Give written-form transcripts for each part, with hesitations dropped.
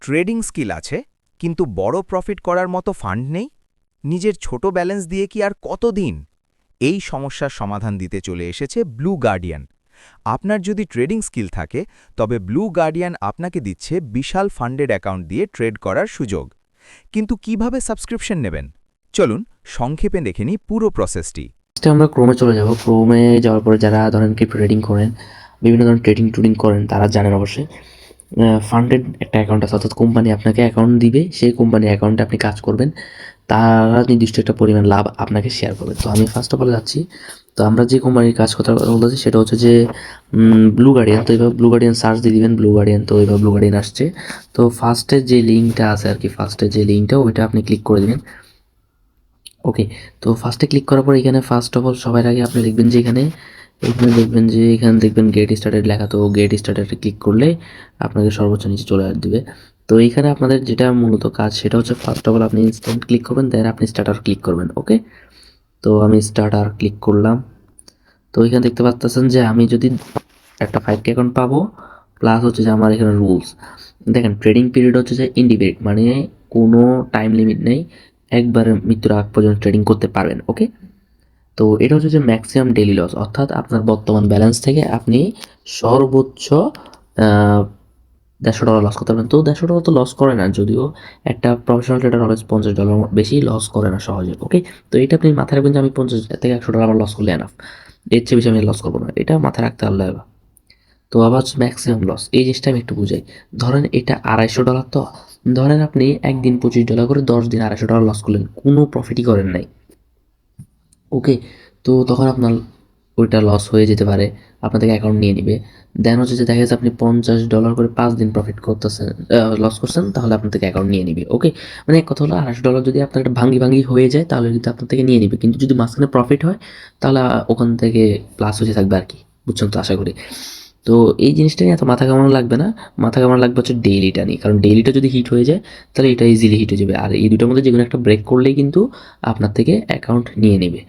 Trading skill আছে কিন্তু বড় প্রফিট করার মতো ফান্ড নেই? নিজের ছোট ব্যালেন্স দিয়ে কি আর কতদিন? এই সমস্যার সমাধান দিতে চলে এসেছে ব্লু গার্ডিয়ান। আপনার যদি ট্রেডিং স্কিল থাকে তবে ব্লু গার্ডিয়ান আপনাকে দিচ্ছে বিশাল ফান্ডেড অ্যাকাউন্ট দিয়ে ট্রেড করার সুযোগ। কিন্তু কিভাবে সাবস্ক্রিপশন নেবেন? চলুন সংক্ষেপে দেখে নিই পুরো প্রসেসটি। ফার্স্টে আমরা ক্রোমে চলে যাব। ক্রোমে যাওয়ার পরে যারা ধরেন ক্রিপ্টো ট্রেডিং করেন, বিভিন্ন ধরনের ট্রেডিং টুডিং করেন, তারা জানেন অবশ্যই ফান্ডেড একটা অ্যাকাউন্ট আছে, অর্থাৎ কোম্পানি আপনাকে অ্যাকাউন্ট দিবে, সেই কোম্পানির অ্যাকাউন্টে আপনি কাজ করবেন, তারা নির্দিষ্ট একটা পরিমাণ লাভ আপনাকে শেয়ার করবে। তো আমি ফার্স্ট অফ অল যাচ্ছি। তো আমরা যে কোম্পানির কাজ কথা বলতেছি সেটা হচ্ছে যে ব্লু গার্ডিয়ান। তো এবার ব্লু গার্ডিয়ান সার্চ দিয়ে দিবেন ব্লু গার্ডিয়ান। তো এবার ব্লু গার্ডিয়ান আসছে। তো ফার্স্টের যে লিঙ্কটা আছে আর কি, ফার্স্টের যে লিঙ্কটা ওইটা আপনি ক্লিক করে দেবেন। ওকে, তো ফার্স্টে ক্লিক করার পর এখানে ফার্স্ট অফ অল সবার আগে আপনি দেখবেন যে এখানে দেখবেন যে এখানে দেখবেন গেট স্টার্টেড লেখা। তো গেট স্টার্টেডে ক্লিক করলে আপনাকে সর্বোচ্চ নিচে চলে দিবে। তো এইখানে আপনাদের যেটা মূলত কাজ সেটা হচ্ছে ফার্স্ট অফ অল আপনি ইনস্ট্যান্ট ক্লিক করবেন, দেন আপনি স্টার্টার ক্লিক করবেন। ওকে, তো আমি স্টার্টার ক্লিক করলাম। তো এখানে দেখতে পাচ্ছেন যে আমি যদি একটা 5K অ্যাকাউন্ট পাবো, প্লাস হচ্ছে যে আমার এখানে রুলস দেখেন। ট্রেডিং পিরিয়ড হচ্ছে যে ইনডিফিনিট, মানে কোনো টাইম লিমিট নেই, একবারে মৃত্যুর আগ পর্যন্ত ট্রেডিং করতে পারবেন। ওকে, তো এটা হচ্ছে যে ম্যাক্সিমাম ডেইলি লস, অর্থাৎ আপনার বর্তমান ব্যালেন্স থেকে আপনি সর্বোচ্চ $150 লস করতে পারবেন। তো $150 তো লস করে না, যদিও একটা প্রফেশনাল ট্রেডার অলওয়েজ $50 বেশি লস করে না সহজে। ওকে, তো এটা আপনি মাথায় রাখবেন যে আমি 50 থেকে $100 আমার লস করলে এনাফ, এর চেয়ে বেশি আমি লস করবো না, এটা মাথায় রাখতে পারলে হবে। তো আবার ম্যাক্সিমাম লস, এই জিনিসটা আমি একটু বুঝাই। ধরেন এটা $250, তো ধরেন আপনি একদিন $25 করে 10 দিন $250 লস করলেন, কোনো প্রফিটই করেন নাই। ওকে, তো তখন আপনার ওইটা লস হয়ে যেতে পারে, আপনার থেকে অ্যাকাউন্ট নিয়ে নিবে। দেন হচ্ছে যে দেখা যাচ্ছে আপনি $50 করে 5 দিন প্রফিট করতেছেন, লস করছেন, তাহলে আপনার থেকে অ্যাকাউন্ট নিয়ে নিবে। ওকে, মানে এক কথা হলো $250 যদি আপনার একটা ভাঙ্গি ভাঙ্গি হয়ে যায় তাহলে কিন্তু আপনার থেকে নিয়ে নিবে, কিন্তু যদি মাঝখানে প্রফিট হয় তাহলে ওখান থেকে প্লাস হয়ে থাকবে আর কি। বুঝছেন তো আশা করি। তো এই জিনিসটা নিয়ে এত মাথা ঘামানো লাগবে না, মাথা ঘামানো লাগবে হচ্ছে ডেইলিটা নিয়ে, কারণ ডেইলিটা যদি হিট হয়ে যায় তাহলে এটা ইজিলি হিট হয়ে যাবে, আর এই দুটোর মধ্যে যেকোনো একটা ব্রেক করলেই কিন্তু আপনার থেকে অ্যাকাউন্ট নিয়ে নেবে।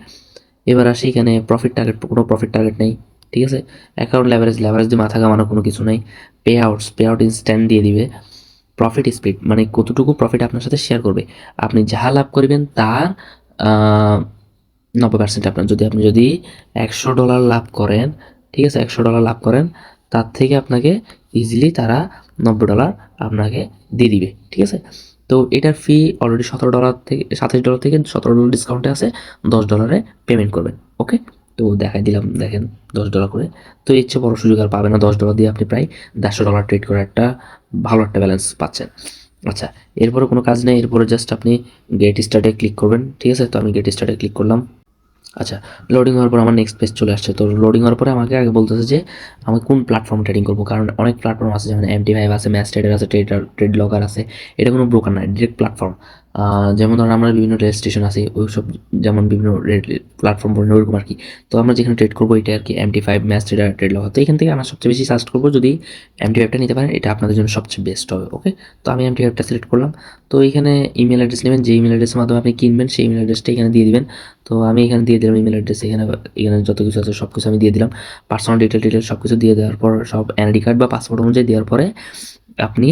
এবার আসি এখানে প্রফিট টার্গেট, কোনো প্রফিট টার্গেট নেই। ঠিক আছে, অ্যাকাউন্ট লেভারেজ দিয়ে মাথা ঘামানো কোনো কিছু নেই। পে আউট ইনস্ট্যান্ট দিয়ে দিবে। প্রফিট স্প্লিট, মানে কতটুকু প্রফিট আপনার সাথে শেয়ার করবে, আপনি যাহা লাভ করবেন তার 90% আপনার। আপনি যদি $100 লাভ করেন, ঠিক আছে, $100 লাভ করেন, তার থেকে আপনাকে ইজিলি তারা $90 আপনাকে দিয়ে দিবে। ঠিক আছে, তো এটার ফি অলরেডি $17 থেকে $27 থেকে $17 ডিসকাউন্টে আছে, $10 পেমেন্ট করবেন। ওকে, তো দেখাই দিলাম, দেখেন $10 করে। তো এর চেয়ে বড় সুযোগ আর পাবেন না, $10 দিয়ে আপনি প্রায় $150 ট্রেড করে একটা ভালো একটা ব্যালেন্স পাচ্ছেন। আচ্ছা, এরপরে কোনো কাজ নেই, এরপরে জাস্ট আপনি গেট স্টার্টে ক্লিক করবেন। ঠিক আছে, তো আমি গেট স্টার্টে ক্লিক করলাম। আচ্ছা, লোডিং হওয়ার পর আমার নেক্সট পেজ চলে আসছে। তো লোডিং হওয়ার পরে আমাকে আগে বলতেছে যে আমি কোন প্ল্যাটফর্ম ট্রেডিং করবো, কারণ অনেক প্ল্যাটফর্ম আছে, যেমন MT5 আছে, ম্যাচ ট্রেডার আছে, ট্রেড লগর আছে। এটা কোনো ব্রোকার না, ডিরেক্ট প্ল্যাটফর্ম। যেমন ধরুন আমরা বিভিন্ন রেল স্টেশন আছে, ওইসব যেমন বিভিন্ন প্ল্যাটফর্ম বলেন ওরকম আর কি। তো আমরা যেখানে ট্রেড করবো এটা আর কি MT5, ম্যাচ ট্রেডার, ট্রেড লগর। তো এখান থেকে আমরা সবচেয়ে বেশি সাজেস্ট করবো যদি MT5টা নিতে পারেন, এটা আপনাদের জন্য সবচেয়ে বেস্ট হবে। ওকে, তো আমি MT5টা সিলেক্ট করলাম। তো এখানে ইমেল অ্যাড্রেস নেবেন, যে ইমেল অ্যাড্রেসের মাধ্যমে আপনি কিনবেন সেই ইমেল অ্যাড্রেসটা এখানে দিয়ে দিবেন। তো আমি এখানে দিয়ে দিলাম ইমেল অ্যাড্রেস, এখানে এখানে যত কিছু আছে সব কিছু আমি দিয়ে দিলাম। পার্সোনাল ডিটেল সব কিছু দিয়ে দেওয়ার পর, সব এনআইডি কার্ড বা পাসপোর্ট অনুযায়ী দেওয়ার পরে আপনি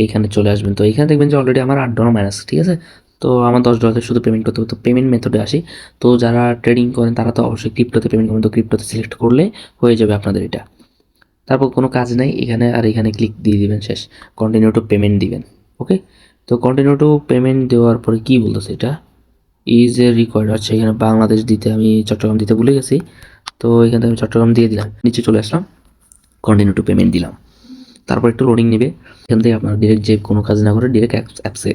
এইখানে চলে আসবেন। তো এইখানে দেখবেন যে অলরেডি আমার $8 মাইনাস। ঠিক আছে, তো আমার $10 শুধু পেমেন্ট করতে হবে। তো পেমেন্ট মেথডে আসি। তো যারা ট্রেডিং করেন তারা তো অবশ্যই ক্রিপ্টোতে পেমেন্ট করবেন, তো ক্রিপ্টোতে সিলেক্ট করলে হয়ে যাবে আপনাদের এটা। তারপর কোনো কাজ নেই এখানে, আর এখানে ক্লিক দিয়ে দিবেন, শেষ। কন্টিনিউ টু পেমেন্ট দিবেন। ওকে, তো কন্টিনিউ টু পেমেন্ট দেওয়ার পরে কী বলতেছে এটা, ইজ এ রিকোয়ার্ড, হচ্ছে এখানে বাংলাদেশ দিতে আমি চট্টগ্রাম দিতে ভুলে গেছি। তো এখান থেকে আমি চট্টগ্রাম দিয়ে দিলাম, নিচে চলে আসলাম, কন্টিনিউ টু পেমেন্ট দিলাম। তারপর একটু লোডিং নেবে। এখান থেকে আপনার ডিরেক্ট যে কোনো কাজ না করে ডিরেক্ট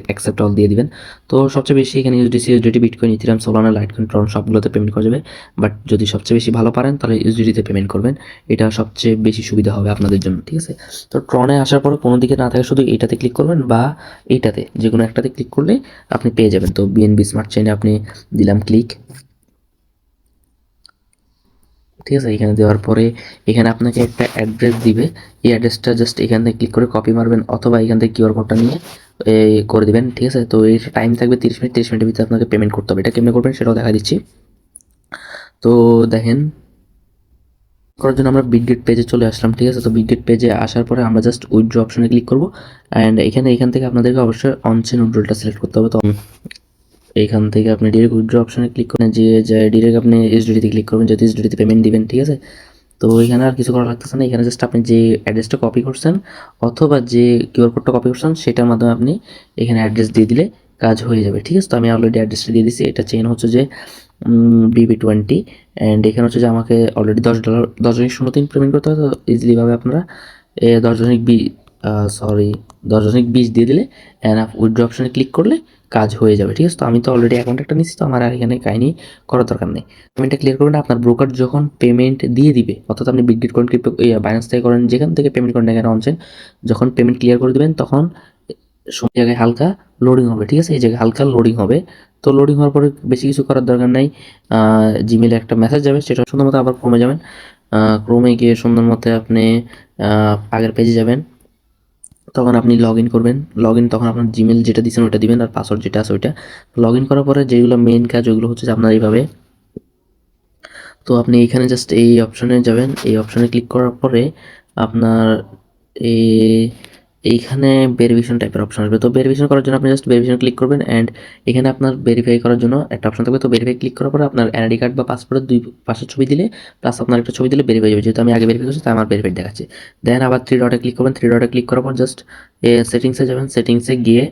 অ্যাকসেপ্ট অল দিয়ে দিবেন। তো সবচেয়ে বেশি এখানে USDT, bitcoin, Ethereum, Solana, Litecoin, Tron সবগুলোতে পেমেন্ট করা যাবে। বাট যদি সবচেয়ে বেশি ভালো পারেন তাহলে ইউএসডিটিতে পেমেন্ট করবেন, এটা সবচেয়ে বেশি সুবিধা হবে আপনাদের জন্য। ঠিক আছে, তো ট্রনে আসার পরে কোনো দিকে না থাকে শুধু এইটাতে ক্লিক করবেন বা এইটাতে, যে কোনো একটাতে ক্লিক করলে আপনি পেয়ে যাবেন। তো বিএনবি স্মার্ট চেইনে আপনি দিলাম ক্লিক। ঠিক আছে, এখানে দেওয়ার পরে এখানে আপনাকে একটা অ্যাড্রেস দিবে, এই অ্যাড্রেসটা জাস্ট এখান থেকে ক্লিক করে কপি মারবেন, অথবা এখান থেকে কিউআর কোডটা নিয়ে করে দেবেন। ঠিক আছে, তো এই টাইম থাকবে 30 মিনিট, 30 মিনিটের ভিতরে আপনাকে পেমেন্ট করতে হবে। এটা কেমনে করবেন সেটাও দেখা দিচ্ছি। তো দেখেন, করার জন্য আমরা বিটগেট পেজে চলে আসলাম, ঠিক আছে। তো বিটগেট পেজে আসার পরে আমরা জাস্ট উইথড্র অপশনে ক্লিক করব অ্যান্ড এখান থেকে আপনাদেরকে অবশ্যই অনচেন উইথড্রলটা সিলেক্ট করতে হবে। তো এইখান থেকে আপনি ডিরেক্ট উইথড্র অপশনে ক্লিক করেন, যে ডিরেক্ট আপনি এসডিডিতে ক্লিক করবেন, যেহেতু এসডিডিতে পেমেন্ট দিবেন, ঠিক আছে। তো এখানে আর কিছু করা লাগতেছে না, এখানে জাস্ট আপনি যে অ্যাড্রেসটা কপি করছেন অথবা যে কিউআর কোডটা কপি করছেন সেটার মাধ্যমে আপনি এখানে অ্যাড্রেস দিয়ে দিলে কাজ হয়ে যাবে, ঠিক আছে। তো আমি অলরেডি অ্যাড্রেসটা দিয়ে দিচ্ছি, এটা চেন হচ্ছে যে BB20 অ্যান্ড এখানে হচ্ছে যে আমাকে অলরেডি $10 10.03 পেমেন্ট করতে হবে। তো ইজিলিভাবে আপনারা 10.20 দিয়ে দিলে অ্যান্ড উইথড্র অপশনে ক্লিক করলে কাজ হয়ে যাবে, ঠিক আছে। তো আমি তো অলরেডি অ্যাকাউন্ট একটা নিচ্ছি, তো আমার আর এখানে কাহিনি করার দরকার নেই। পেমেন্টটা ক্লিয়ার করবেন, আপনার ব্রোকার যখন পেমেন্ট দিয়ে দিবে, অর্থাৎ আপনি বিটগেট করেন, ক্রিপ্টো বাইন্যান্স থেকে করেন, যেখান থেকে পেমেন্ট করেন এখানে অনচেন, যখন পেমেন্ট ক্লিয়ার করে দেবেন তখন সব জায়গায় হালকা লোডিং হবে, ঠিক আছে। এই জায়গায় হালকা লোডিং হবে। তো লোডিং হওয়ার পরে বেশি কিছু করার দরকার নাই, জিমেলে একটা মেসেজ যাবে, সেটা সুন্দর মতো আবার ক্রোমে যাবেন, ক্রোমে গিয়ে সুন্দর মতো আপনি আগের পেজে যাবেন, তখন আপনি লগ ইন করবেন। লগ ইন তখন আপনার জিমেল যেটা দিচ্ছেন ওইটা দিবেন, আর পাসওয়ার্ড যেটা আছে ওইটা। লগ ইন করার পরে যেগুলো মেইন কাজ ওইগুলো হচ্ছে যে আপনার এইভাবে, তো আপনি এখানে জাস্ট এই অপশনে যাবেন, এই অপশনে ক্লিক করার পরে আপনার এই এইখানে ভেরিফিকেশন টাইপের অপশন আসবে। তো ভেরিফিকেশন করার জন্য আপনি জাস্ট ভেরিফিকেশন ক্লিক করবেন অ্যান্ড এখানে আপনার ভেরিফাই করার জন্য একটা অপশন থাকবে। তো ভেরিফাই ক্লিক করার পরে আপনার এনআইডি কার্ড বা পাসপোর্টের দুই পাশের ছবি দিলে প্লাস আপনার একটা ছবি দিলে ভেরিফাই যাবে। যেহেতু আমি আগে ভেরিফাই করছি তাই আমার ভেরিফাইড দেখাচ্ছে। দেন আবার থ্রি ডটে ক্লিক করবেন, থ্রি ডটে ক্লিক করার পর জাস্ট সেটিংসে যাবেন, সেটিংসে গিয়ে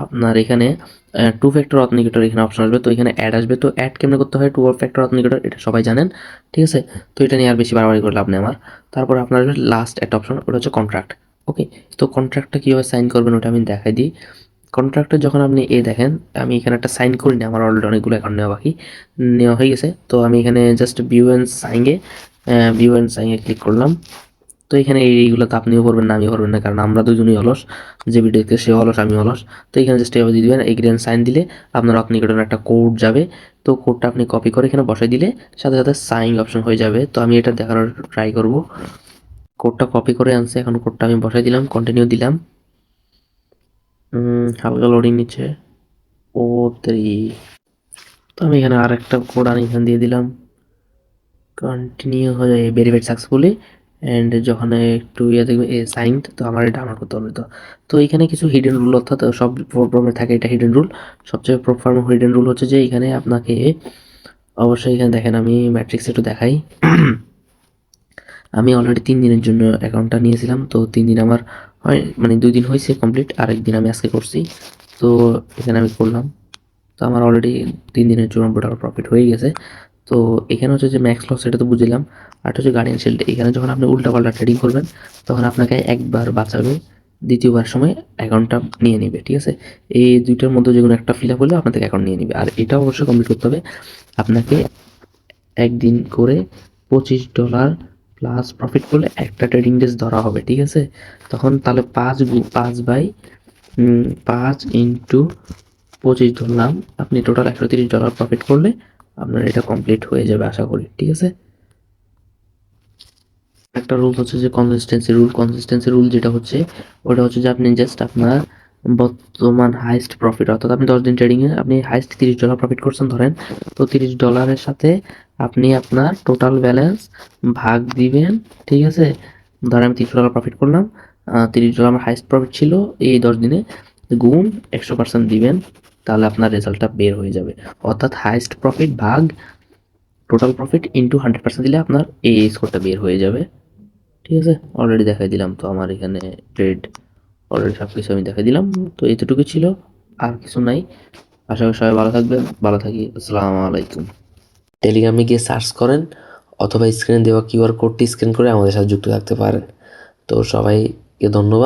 আপনার এখানে টু ফ্যাক্টর অথেন্টিকেটর এখানে অপশন আসবে। তো এখানে অ্যাড আসবে। তো অ্যাড কেমনে করতে হয়, টু ফ্যাক্টর অথেন্টিকেটর এটা সবাই জানেন, ঠিক আছে। তো এটা নিয়ে আর বেশি বাড়াবাড়ি করে লাভ নেই আমার। তারপর আপনার আসবে লাস্ট একটা অপশন, ওটা হচ্ছে কন্ট্রাক্ট। ওকে, তো কন্ট্রাক্টটা কীভাবে সাইন করবেন ওটা আমি দেখাই দিই। কন্ট্রাক্টে যখন আপনি দেখেন, আমি এখানে একটা সাইন করিনি, আমার অলরেডি অনেকগুলো অ্যাকাউন্ট নেওয়া বাকি, নেওয়া হয়ে গেছে। তো আমি এখানে জাস্ট ভিউ অ্যান্ড সাইনে ক্লিক করলাম। তো এখানে এইগুলো তো আপনিও করবেন না, আমিও করবেন না, কারণ আমরা দুজনই অলস, যে ভিডিওতে সে অলস আমি অলস। তো এখানে জাস্ট এভাবে দিয়ে দিবেন, এগ্রি অ্যান্ড সাইন দিলে আপনার অথেন্টিকেটর একটা কোড যাবে। তো কোডটা আপনি কপি করে এখানে বসাই দিলে সাথে সাথে সাইন অপশন হয়ে যাবে। তো আমি এটা দেখানোর ট্রাই করব। কোডটা কপি করে আনছে, এখন কোডটা আমি বসাই দিলাম, কন্টিনিউ দিলাম। হালকা লোডিং নিচ্ছে, O3। তো আমি এখানে আর একটা কোড আনি, এখানে দিয়ে দিলাম, কন্টিনিউ হয়ে ভেরিফাইড সাকসেসফুলি অ্যান্ড যখন একটু দেখবে সাইন্ড, তো আমার এটা ডাউনলোড করতে হবে। তো এইখানে কিছু হিডেন রুল, অর্থাৎ সব প্রবলেমে থাকে এটা হিডেন রুল। সবচেয়ে প্রপার হিডেন রুল হচ্ছে যে এখানে আপনাকে অবশ্যই, এখানে দেখেন আমি ম্যাট্রিক্স একটু দেখাই। আমি অলরেডি 3 দিনের জন্য অ্যাকাউন্টটা নিয়েছিলাম। তো 3 দিন আমার হয়, মানে 2 দিন হয়েছে কমপ্লিট, আরেকদিন আমি আজকে করছি। তো এখানে আমি করলাম, তো আমার অলরেডি 3 দিনের জন্য $90 প্রফিট হয়ে গেছে। তো এখানে হচ্ছে যে ম্যাক্স লস, সেটা তো বুঝলাম। আর হচ্ছে গার্ডিয়ান শিল্ড, এখানে যখন আপনি উল্টাপাল্টা ট্রেডিং করবেন তখন আপনাকে একবার বাঁচাবে, দ্বিতীয়বার সময় অ্যাকাউন্টটা নিয়ে নেবে, ঠিক আছে। এই দুইটার মধ্যে যে কোনো একটা ফিল আপ হলে আপনার থেকে অ্যাকাউন্ট নিয়ে নেবে। আর এটা অবশ্যই কমপ্লিট করতে হবে আপনাকে, একদিন করে $25 প্লাস প্রফিট করলে একটা ট্রেডিং ডেজ ধরা হবে, ঠিক আছে। তখন তাহলে 5 ইন্টু 25 ধরলাম, আপনি টোটাল $130 প্রফিট করলে আপনার এটা কমপ্লিট হয়ে যাবে আশা করি, ঠিক আছে। একটা রুল হচ্ছে যে কনসিস্টেন্সি রুল যেটা হচ্ছে, ওটা হচ্ছে যে আপনি জাস্ট আপনার বর্তমান হাইস্ট প্রফিট, অর্থাৎ আপনি 10 দিন ট্রেডিংয়ে আপনি হাইস্ট $30 প্রফিট করছেন ধরেন। তো $30 সাথে আপনি আপনার টোটাল ব্যালেন্স ভাগ দিবেন, ঠিক আছে। ধরেন আমি $30 প্রফিট করলাম, $30 আমার হাইস্ট প্রফিট ছিল এই 10 দিনে, গুণ 100% দিবেন, তাহলে আপনার রেজাল্টটা বের হয়ে যাবে। অর্থাৎ হাইস্ট প্রফিট ভাগ টোটাল প্রফিট ইন্টু 100% দিলে আপনার এই স্কোরটা বের হয়ে যাবে, ঠিক আছে। অলরেডি দেখাই দিলাম, তো আমার এখানে ট্রেড অলরেডি সব কিছু আমি দেখাই দিলাম। তো এতটুকু ছিল, আর কিছু নাই। আশা করি সবাই ভালো থাকবেন, ভালো থাকি, আসসালামু আলাইকুম। টেলিগ্রামে গিয়ে সার্চ করেন অথবা স্ক্রিনে দেওয়া কিউআর কোডটি স্ক্যান করে আমাদের সাথে যুক্ত থাকতে পারেন। তো সবাইকে ধন্যবাদ।